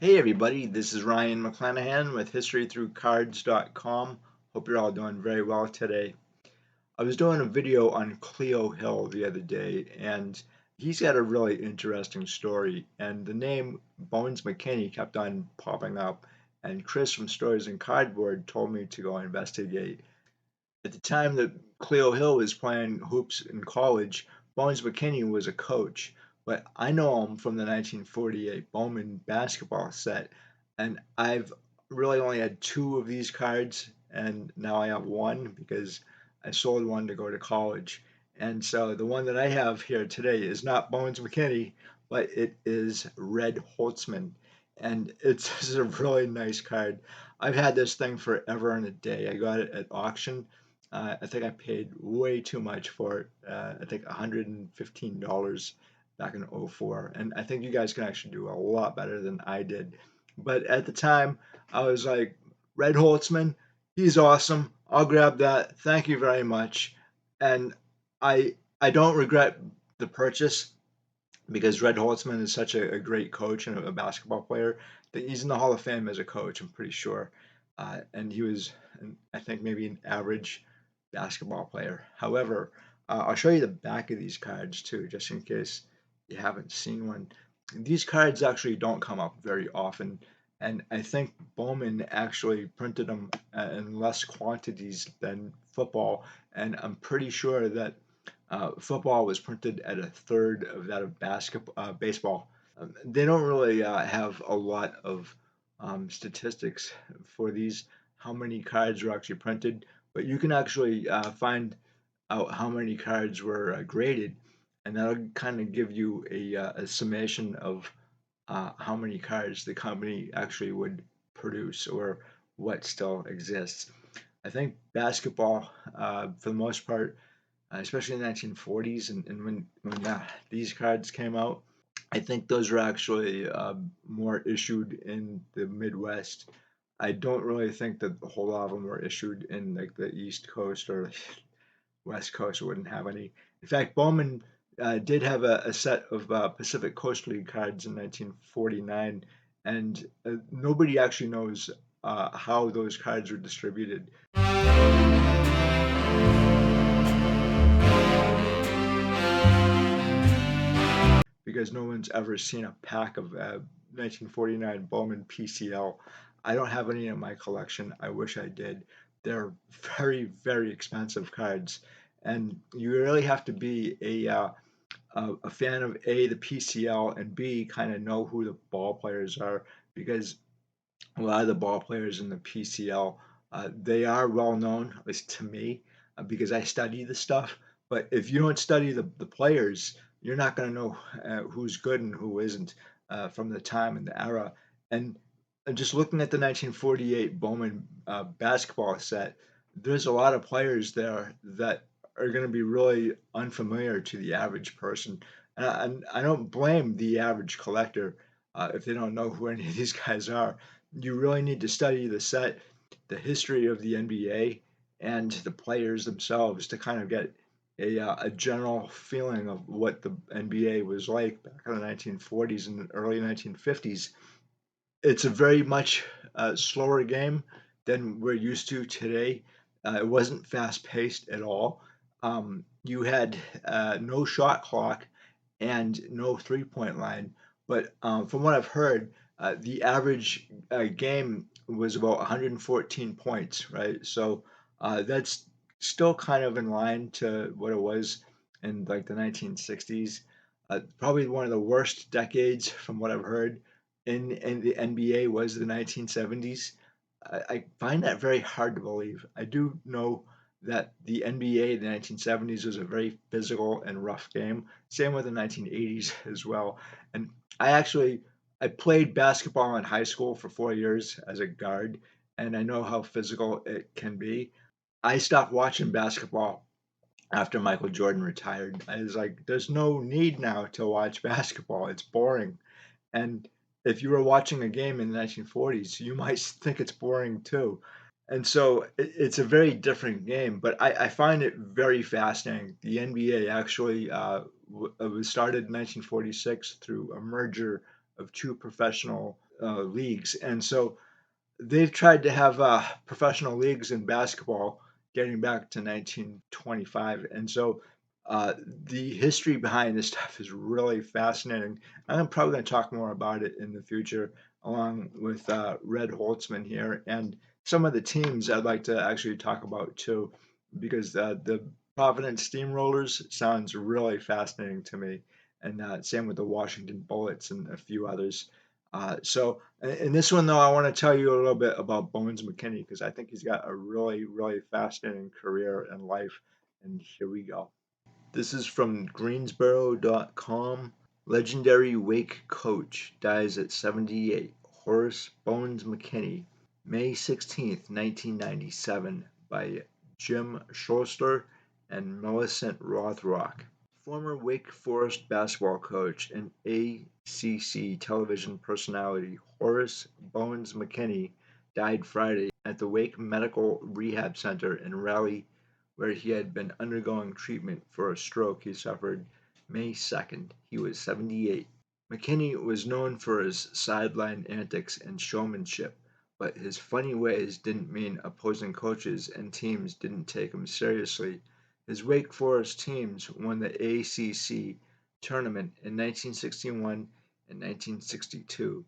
Hey everybody, this is Ryan McClanahan with historythroughcards.com. Hope you're all doing very well today. I was doing a video on Cleo Hill the other day, and he's got a really interesting story. And the name Bones McKinney kept on popping up, and Chris from Stories and Cardboard told me to go investigate. At the time that Cleo Hill was playing hoops in college, Bones McKinney was a coach. But I know him from the 1948 Bowman Basketball set, and I've really only had two of these cards, and now I have one because I sold one to go to college. And so the one that I have here today is not Bones McKinney, but it is Red Holtzman. And it's a really nice card. I've had this thing forever and a day. I got it at auction. I think I paid way too much for it. I think $115 back in '04. And I think you guys can actually do a lot better than I did. But at the time, I was like, Red Holtzman, he's awesome. I'll grab that. Thank you very much. And I don't regret the purchase because Red Holtzman is such a great coach and a basketball player that he's in the Hall of Fame as a coach, I'm pretty sure. And he was, I think, maybe an average basketball player. However, I'll show you the back of these cards too, just in case you haven't seen one. These cards actually don't come up very often, and I think Bowman actually printed them in less quantities than football, and I'm pretty sure that football was printed at a third of that of baseball. They don't really have a lot of statistics for these, how many cards were actually printed, but you can actually find out how many cards were graded, and that'll kind of give you a summation of how many cards the company actually would produce or what still exists. I think basketball, for the most part, especially in the 1940s and when these cards came out. I think those were actually more issued in the Midwest. I don't really think that a whole lot of them were issued in like the East Coast or West Coast. Wouldn't have any. In fact, Bowman did have a set of Pacific Coast League cards in 1949, and nobody actually knows how those cards were distributed. Because no one's ever seen a pack of 1949 Bowman PCL. I don't have any in my collection. I wish I did. They're very, very expensive cards, and you really have to be a fan of A, the PCL, and B, kind of know who the ball players are because a lot of the ball players in the PCL, they are well known, at least to me, because I study the stuff. But if you don't study the players, you're not going to know who's good and who isn't from the time and the era. And just looking at the 1948 Bowman basketball set, there's a lot of players there that are going to be really unfamiliar to the average person. And I don't blame the average collector if they don't know who any of these guys are. You really need to study the set, the history of the NBA, and the players themselves to kind of get a general feeling of what the NBA was like back in the 1940s and early 1950s. It's a very much slower game than we're used to today. It wasn't fast paced at all. You had no shot clock and no 3-point line. But from what I've heard, the average game was about 114 points, right? So that's still kind of in line to what it was in like the 1960s. Probably one of the worst decades from what I've heard in the NBA was the 1970s. I find that very hard to believe. I do know that the NBA in the 1970s was a very physical and rough game. Same with the 1980s as well. And I played basketball in high school for 4 years as a guard, and I know how physical it can be. I stopped watching basketball after Michael Jordan retired. I was like, there's no need now to watch basketball. It's boring. And if you were watching a game in the 1940s, you might think it's boring too. And so it's a very different game, but I find it very fascinating. The NBA actually was started in 1946 through a merger of two professional leagues. And so they've tried to have professional leagues in basketball getting back to 1925. And so the history behind this stuff is really fascinating. I'm probably going to talk more about it in the future, along with Red Holtzman here and some of the teams I'd like to actually talk about too, because the Providence Steamrollers sounds really fascinating to me. And same with the Washington Bullets and a few others. In this one, though, I want to tell you a little bit about Bones McKinney because I think he's got a really, really fascinating career and life. And here we go. This is from Greensboro.com. Legendary Wake coach dies at 78. Horace Bones McKinney, May 16th, 1997, by Jim Schuster and Millicent Rothrock. Former Wake Forest basketball coach and ACC television personality Horace Bones McKinney died Friday at the Wake Medical Rehab Center in Raleigh, where he had been undergoing treatment for a stroke he suffered May 2nd. He was 78. McKinney was known for his sideline antics and showmanship, but his funny ways didn't mean opposing coaches and teams didn't take him seriously. His Wake Forest teams won the ACC tournament in 1961 and 1962.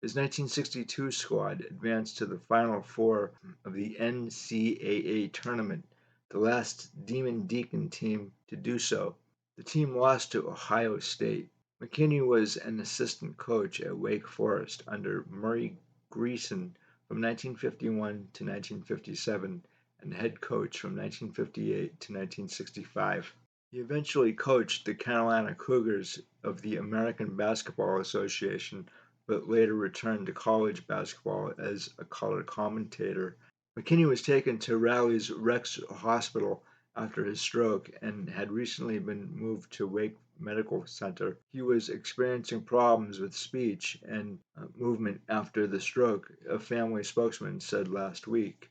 His 1962 squad advanced to the Final Four of the NCAA tournament, the last Demon Deacon team to do so. The team lost to Ohio State. McKinney was an assistant coach at Wake Forest under Murray Greason from 1951 to 1957 and head coach from 1958 to 1965. He eventually coached the Carolina Cougars of the American Basketball Association, but later returned to college basketball as a color commentator. McKinney was taken to Raleigh's Rex Hospital after his stroke and had recently been moved to Wake Medical Center. He was experiencing problems with speech and movement after the stroke, a family spokesman said last week.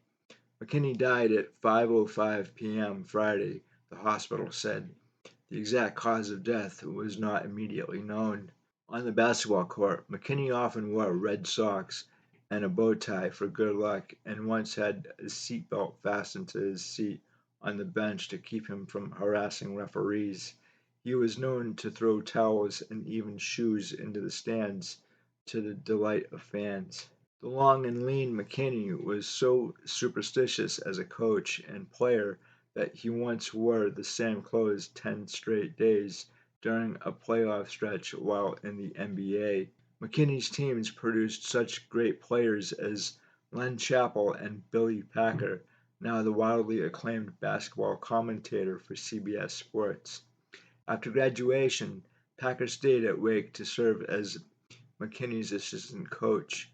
McKinney died at 5:05 p.m. Friday, the hospital said. The exact cause of death was not immediately known. On the basketball court, McKinney often wore red socks and a bow tie for good luck and once had a seatbelt fastened to his seat on the bench to keep him from harassing referees. He was known to throw towels and even shoes into the stands to the delight of fans. The long and lean McKinney was so superstitious as a coach and player that he once wore the same clothes 10 straight days during a playoff stretch while in the NBA. McKinney's teams produced such great players as Len Chappell and Billy Packer, now the wildly acclaimed basketball commentator for CBS Sports. After graduation, Packer stayed at Wake to serve as McKinney's assistant coach.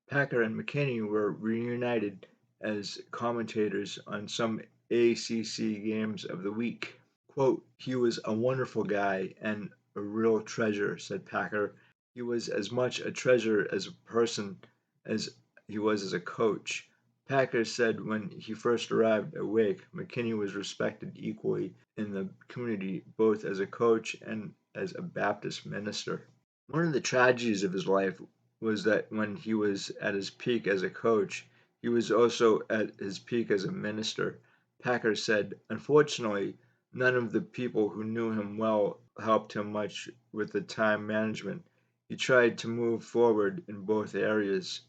Packer and McKinney were reunited as commentators on some ACC games of the week. Quote, he was a wonderful guy and a real treasure, said Packer. He was as much a treasure as a person as he was as a coach. Packer said when he first arrived at Wake, McKinney was respected equally in the community, both as a coach and as a Baptist minister. One of the tragedies of his life was that when he was at his peak as a coach, he was also at his peak as a minister. Packer said, unfortunately, none of the people who knew him well helped him much with the time management. He tried to move forward in both areas.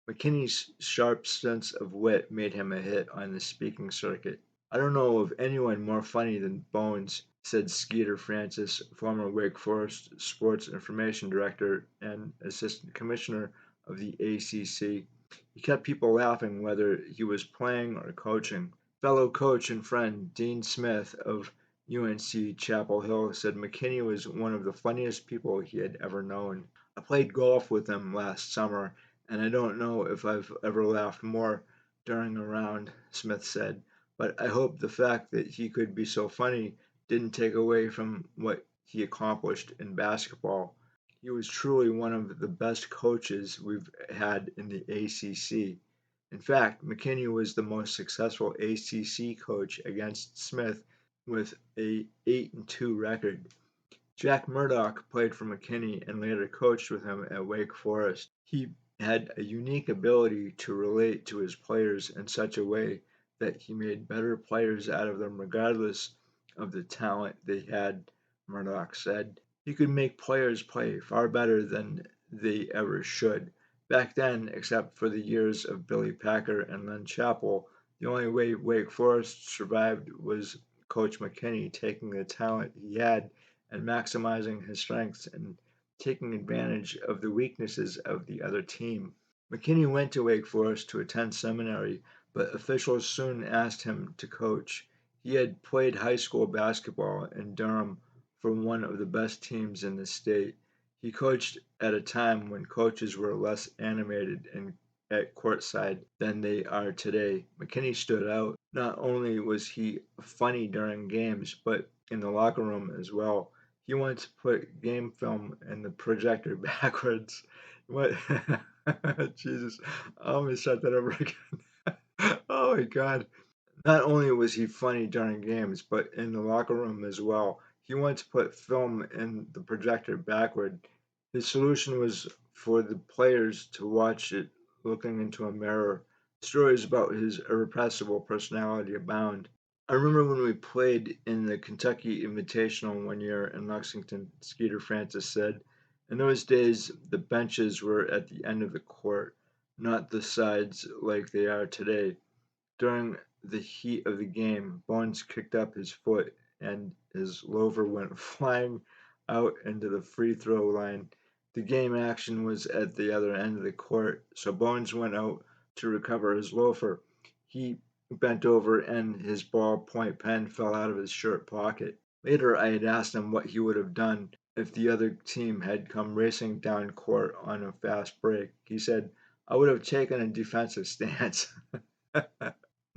McKinney's sharp sense of wit made him a hit on the speaking circuit. I don't know of anyone more funny than Bones, said Skeeter Francis, former Wake Forest sports information director and assistant commissioner of the ACC. He kept people laughing whether he was playing or coaching. Fellow coach and friend Dean Smith of UNC Chapel Hill said McKinney was one of the funniest people he had ever known. I played golf with him last summer, and I don't know if I've ever laughed more during a round, Smith said, but I hope the fact that he could be so funny didn't take away from what he accomplished in basketball. He was truly one of the best coaches we've had in the ACC. In fact, McKinney was the most successful ACC coach against Smith with a 8-2 record. Jack Murdoch played for McKinney and later coached with him at Wake Forest. He had a unique ability to relate to his players in such a way that he made better players out of them regardless of the talent they had, Murdoch said. He could make players play far better than they ever should. Back then, except for the years of Billy Packer and Len Chappell, the only way Wake Forest survived was Coach McKinney taking the talent he had and maximizing his strengths and taking advantage of the weaknesses of the other team. McKinney went to Wake Forest to attend seminary, but officials soon asked him to coach. He had played high school basketball in Durham for one of the best teams in the state. He coached at a time when coaches were less animated and at courtside than they are today. McKinney stood out. Not only was he funny during games, but in the locker room as well. He once put game film in the projector backwards. What? Jesus, I almost shut that over again. Oh my God. Not only was he funny during games, but in the locker room as well. He once put film in the projector backward. His solution was for the players to watch it looking into a mirror. Stories about his irrepressible personality abound. I remember when we played in the Kentucky Invitational one year in Lexington, Skeeter Francis said, in those days the benches were at the end of the court, not the sides like they are today. During the heat of the game, Bones kicked up his foot and his loafer went flying out into the free throw line. The game action was at the other end of the court, so Bones went out to recover his loafer. He bent over and his ballpoint pen fell out of his shirt pocket. Later, I had asked him what he would have done if the other team had come racing down court on a fast break. He said, I would have taken a defensive stance.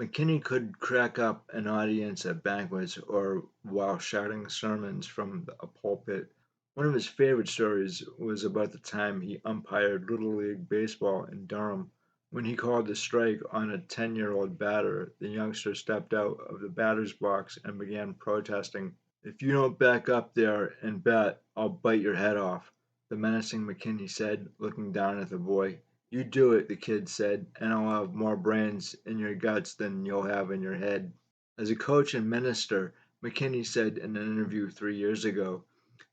McKinney could crack up an audience at banquets or while shouting sermons from a pulpit. One of his favorite stories was about the time he umpired Little League Baseball in Durham. When he called a strike on a 10-year-old batter, the youngster stepped out of the batter's box and began protesting. If you don't back up there and bat, I'll bite your head off, the menacing McKinney said, looking down at the boy. You do it, the kid said, and I'll have more brains in your guts than you'll have in your head. As a coach and minister, McKinney said in an interview 3 years ago,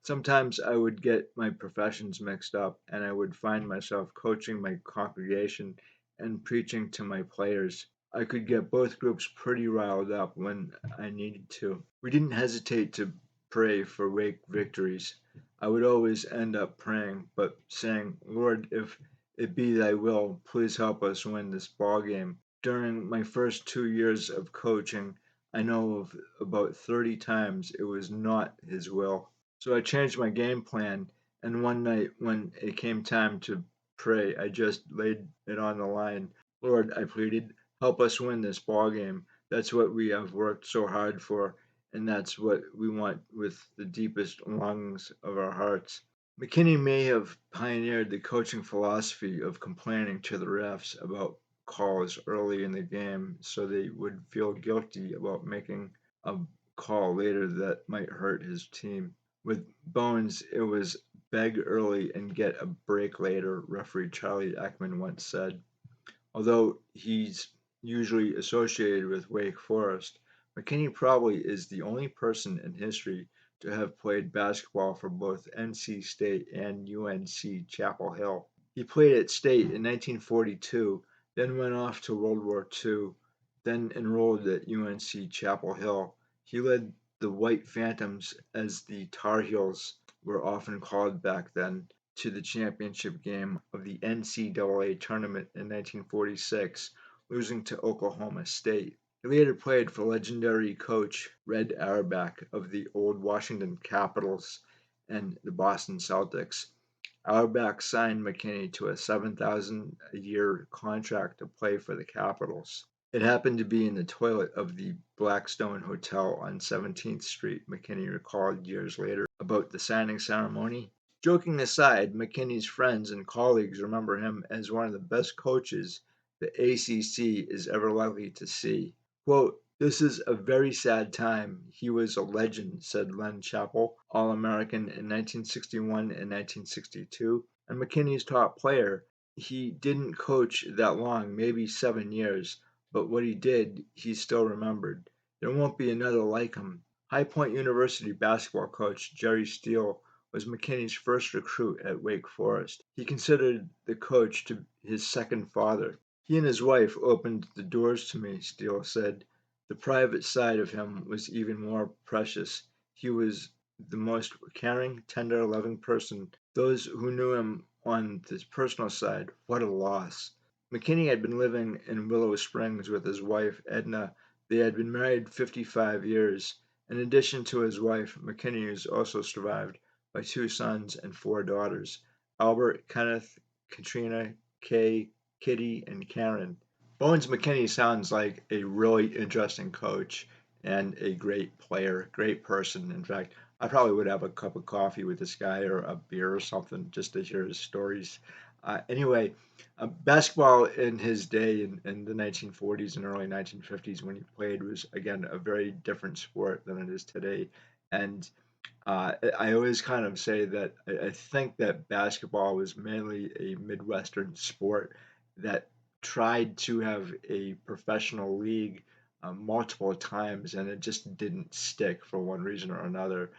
sometimes I would get my professions mixed up and I would find myself coaching my congregation and preaching to my players. I could get both groups pretty riled up when I needed to. We didn't hesitate to pray for Wake victories. I would always end up praying, but saying, Lord, if it be thy will, please help us win this ball game. During my first 2 years of coaching, I know of about 30 times it was not his will. So I changed my game plan, and one night when it came time to pray, I just laid it on the line. Lord, I pleaded, help us win this ball game. That's what we have worked so hard for, and that's what we want with the deepest lungs of our hearts. McKinney may have pioneered the coaching philosophy of complaining to the refs about calls early in the game so they would feel guilty about making a call later that might hurt his team. With Bones, it was beg early and get a break later, referee Charlie Ekman once said. Although he's usually associated with Wake Forest, McKinney probably is the only person in history to have played basketball for both NC State and UNC Chapel Hill. He played at State in 1942, then went off to World War II, then enrolled at UNC Chapel Hill. He led the White Phantoms, as the Tar Heels were often called back then, to the championship game of the NCAA tournament in 1946, losing to Oklahoma State. He later played for legendary coach Red Auerbach of the old Washington Capitals and the Boston Celtics. Auerbach signed McKinney to a $7,000 a year contract to play for the Capitals. It happened to be in the toilet of the Blackstone Hotel on 17th Street, McKinney recalled years later about the signing ceremony. Joking aside, McKinney's friends and colleagues remember him as one of the best coaches the ACC is ever likely to see. Quote, this is a very sad time. He was a legend, said Len Chappell, All-American in 1961 and 1962, and McKinney's top player. he didn't coach that long, maybe 7 years, but what he did, he still remembered. There won't be another like him. High Point University basketball coach Jerry Steele was McKinney's first recruit at Wake Forest. He considered the coach to his second father. He and his wife opened the doors to me, Steele said. The private side of him was even more precious. He was the most caring, tender, loving person. Those who knew him on the personal side, what a loss. McKinney had been living in Willow Springs with his wife, Edna. They had been married 55 years. In addition to his wife, McKinney is also survived by 2 sons and 4 daughters: Albert, Kenneth, Katrina, Kay, Kitty, and Karen. Bones McKinney sounds like a really interesting coach and a great player, great person. In fact, I probably would have a cup of coffee with this guy or a beer or something just to hear his stories. Anyway, basketball in his day in the 1940s and early 1950s when he played was, again, a very different sport than it is today. And I always kind of say that I think that basketball was mainly a Midwestern sport that tried to have a professional league multiple times, and it just didn't stick for one reason or another.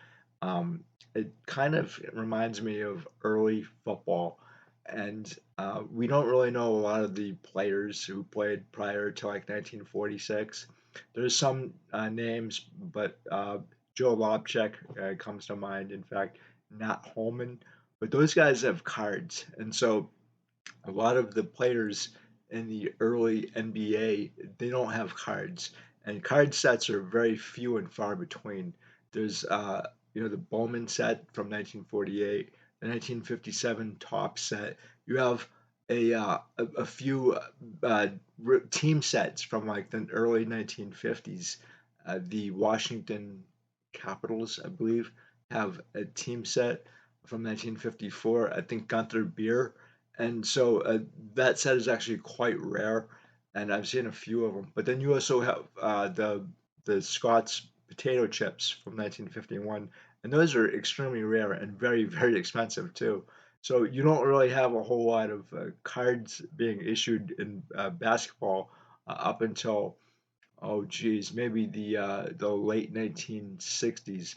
It kind of reminds me of early football, and we don't really know a lot of the players who played prior to like 1946. There's some names, but Joe Lobchek comes to mind. In fact, Nat Holman, but those guys have cards, and so a lot of the players in the early NBA, they don't have cards, and card sets are very few and far between. There's the Bowman set from 1948, the 1957 top set. You have a few team sets from like the early 1950s. The Washington Capitals, I believe, have a team set from 1954. I think Gunther Beer, and so that set is actually quite rare, and I've seen a few of them. But then you also have the Scott's potato chips from 1951, and those are extremely rare and very very expensive too. So you don't really have a whole lot of cards being issued in basketball up until, oh geez, maybe the late 1960s.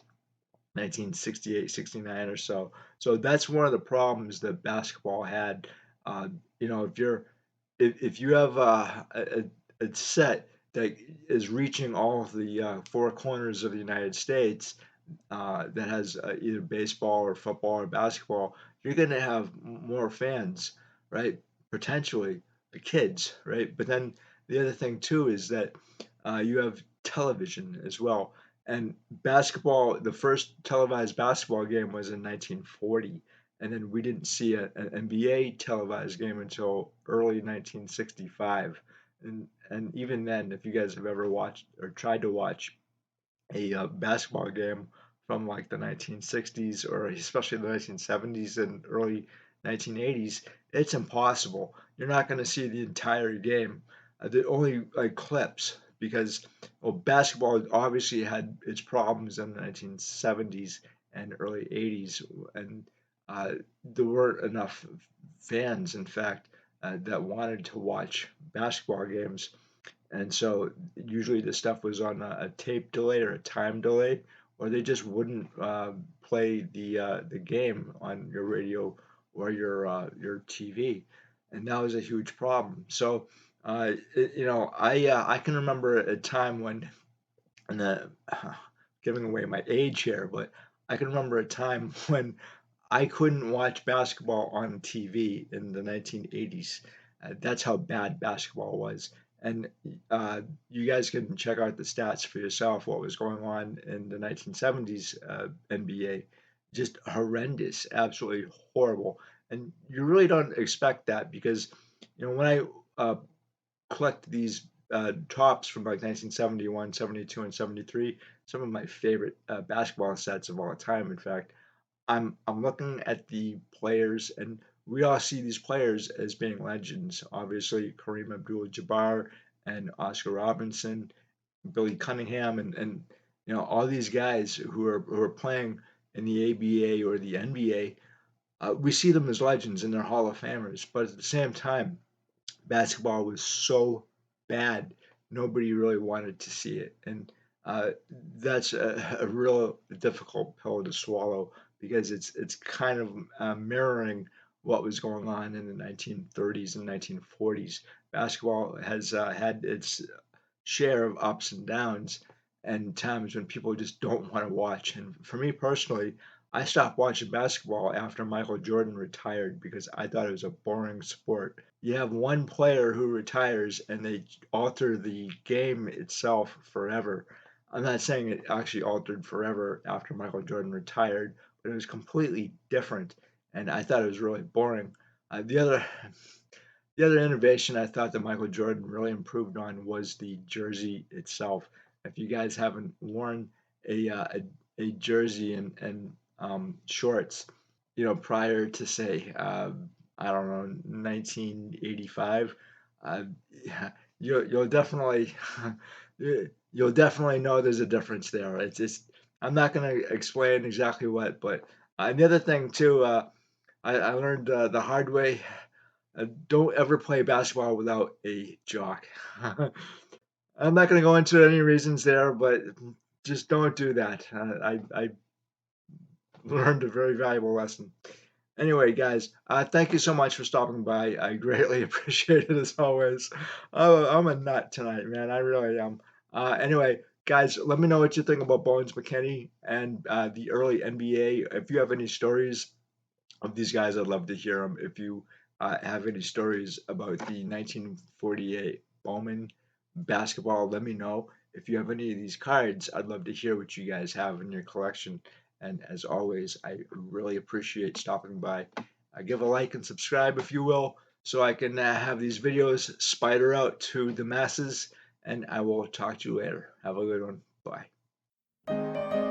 1968, 69 or so. So that's one of the problems that basketball had. If you have a set that is reaching all of the four corners of the United States, that has either baseball or football or basketball, you're going to have more fans, right? Potentially the kids, right? But then the other thing too is that you have television as well. And basketball, the first televised basketball game was in 1940. And then we didn't see an NBA televised game until early 1965. And even then, if you guys have ever watched or tried to watch a basketball game from like the 1960s or especially the 1970s and early 1980s, it's impossible. You're not going to see the entire game. The only like clips because well, basketball obviously had its problems in the 1970s and early 80s, and uh, there weren't enough fans, in fact, that wanted to watch basketball games, and so usually the stuff was on a tape delay or a time delay, or they just wouldn't play the game on your radio or your TV, and that was a huge problem. So I can remember a time when, and giving away my age here, but I can remember a time when I couldn't watch basketball on TV in the 1980s. That's how bad basketball was. And you guys can check out the stats for yourself, what was going on in the 1970s NBA. Just horrendous, absolutely horrible. And you really don't expect that because, when I collect these tops from like 1971, 72, and 73, some of my favorite basketball sets of all time, in fact. I'm looking at the players, and we all see these players as being legends. Obviously, Kareem Abdul-Jabbar and Oscar Robinson, Billy Cunningham, and all these guys who are playing in the ABA or the NBA. We see them as legends and they're Hall of Famers, but at the same time, basketball was so bad, nobody really wanted to see it. And uh, that's a real difficult pill to swallow because it's kind of mirroring what was going on in the 1930s and 1940s. Basketball has had its share of ups and downs and times when people just don't want to watch. And for me personally, I stopped watching basketball after Michael Jordan retired because I thought it was a boring sport. You have one player who retires and they alter the game itself forever. I'm not saying it actually altered forever after Michael Jordan retired, but it was completely different, and I thought it was really boring. The other innovation I thought that Michael Jordan really improved on was the jersey itself. If you guys haven't worn a jersey and shorts, prior to say I don't know 1985, uh, yeah, you'll definitely you'll definitely know there's a difference there. It's just I'm not going to explain exactly what, but the other thing too, I learned the hard way. Don't ever play basketball without a jock. I'm not going to go into any reasons there, but just don't do that. I learned a very valuable lesson. Anyway, guys, thank you so much for stopping by. I greatly appreciate it as always. I'm a nut tonight, man. I really am. Anyway, guys, let me know what you think about Bones McKinney and the early NBA. If you have any stories of these guys, I'd love to hear them. If you have any stories about the 1948 Bowman basketball, let me know. If you have any of these cards, I'd love to hear what you guys have in your collection. And as always, I really appreciate stopping by. Give a like and subscribe if you will, so I can have these videos spider out to the masses. And I will talk to you later. Have a good one. Bye.